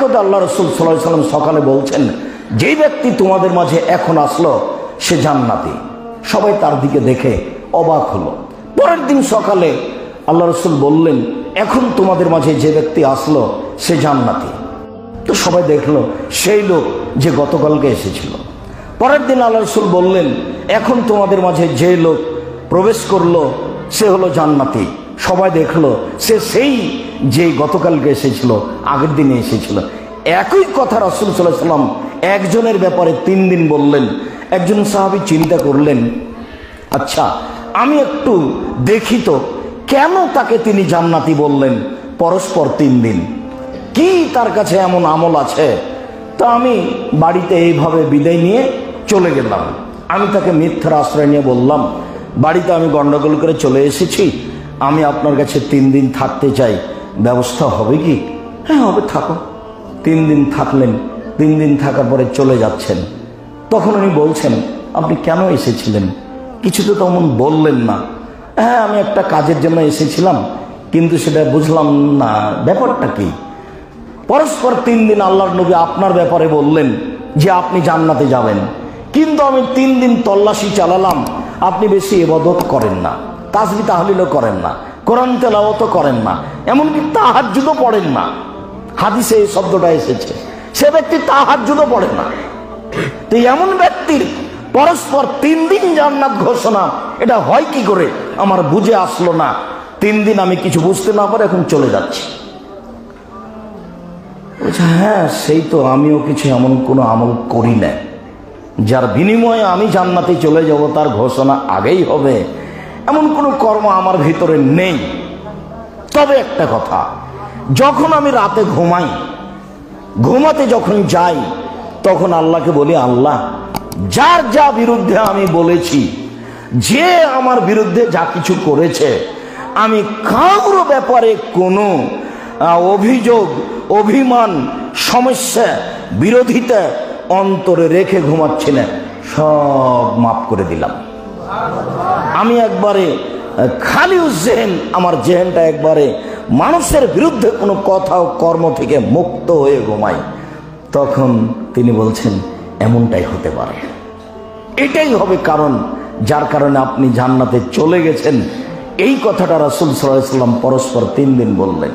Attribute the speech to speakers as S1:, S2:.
S1: কথা আল্লাহ রাসূল সাল্লাল্লাহু আলাইহি ওয়াসাল্লাম সকালে বলছেন, যেই ব্যক্তি তোমাদের মাঝে এখন আসলো সে জান্নাতি। সবাই তার দিকে দেখে অবাক হলো। পরের দিন সকালে আল্লাহ রাসূল বললেন, এখন তোমাদের মাঝে যে ব্যক্তি আসলো সে জান্নাতি। তো সবাই দেখলো সেই লোক যে গতকালকে এসেছিল। পরের দিন আল্লাহ রাসূল বললেন, এখন তোমাদের মাঝে যে লোক প্রবেশ করলো সে হলো জান্নাতি। সবাই দেখলো সে সেই যে গতকালকে এসেছিল, আগের দিনে এসেছিল। একই কথা রাসূল সাল্লাল্লাহু আলাইহি ওয়াসাল্লাম একজনের ব্যাপারে 3 দিন বললেন। একজন সাহাবী চিন্তা করলেন, আচ্ছা আমি একটু দেখি তো কেন তাকে তিনি জান্নাতি বললেন পরস্পর 3 দিন, কি তার কাছে এমন আমল আছে। তা আমি বাড়িতে এইভাবে বিদায় নিয়ে চলে গেলাম। আমি তাকে মিথ্যার আশ্রয় নিয়ে বললাম, বাড়িতে আমি গন্ডগোল করে চলে এসেছি, আমি আপনার কাছে 3 দিন থাকতে চাই, ব্যবস্থা হবে কি? হ্যাঁ হবে, থাকো। 3 দিন থাকলেন। 3 দিন থাকার পরে চলে যাচ্ছেন। তখন উনি বলছেন, আপনি কেন এসেছিলেন? কিছু তো তেমন বললেন না। হ্যাঁ আমি একটা কাজের জন্য এসেছিলাম, কিন্তু সেটা বুঝলাম না ব্যাপারটা কি। পরস্পর 3 দিন আল্লাহর নবী আপনার ব্যাপারে বললেন যে আপনি জান্নাতে যাবেন, কিন্তু আমি 3 দিন তল্লাশি চালালাম, আপনি বেশি ইবাদত করেন না, তাসবিহ তাহলিলও করেন না, কোরআন তেলাওয়াতও করেন না, এমনকি তাহাজ্জুদও পড়েন না। হাদিসে এই শব্দটা এসেছে, সে ব্যক্তি তাহাজ্জুদও পড়ে না। তো এমন ব্যক্তির পরস্পর 3 দিন জান্নাত ঘোষণা, এটা হয় কি করে আমার বুঝে আসলো না। 3 দিন আমি কিছু বুঝতে না পারে এখন চলে যাচ্ছি। হ্যাঁ সেই তো, আমিও কিছু এমন কোনো আমল করি না যার বিনিময়ে আমি জান্নাতে চলে যাব, তার ঘোষণা আগেই হবে, এমন কোনো কর্ম আমার ভিতরে নেই। তবে একটা কথা, যখন আমি রাতে ঘুমাই, ঘুমাতে যখন যাই, তখন আল্লাহকে বলি, আল্লাহ যার যা বিরুদ্ধে আমি বলেছি, যে আমার বিরুদ্ধে যা কিছু করেছে, আমি কারো ব্যাপারে কোনো অভিযোগ, অভিমান, সমস্যা, বিরোধিতা অন্তরে রেখে ঘুমাচ্ছি না, সব মাফ করে দিলাম। আমি একবারে খালি জেহেন, আমার জেহেনটা একবারে মানুষের বিরুদ্ধে কোনো কথা ও কর্ম থেকে মুক্ত হয়ে ঘুমাই। তখন তিনি বলছেন, এমনটাই হতে পারে, এটাই হবে কারণ যার কারণে আপনি জান্নাতে চলে গেছেন। এই কথাটা রাসূল সাল্লাল্লাহু আলাইহি ওয়াসাল্লাম পরস্পর 3 দিন বললেন।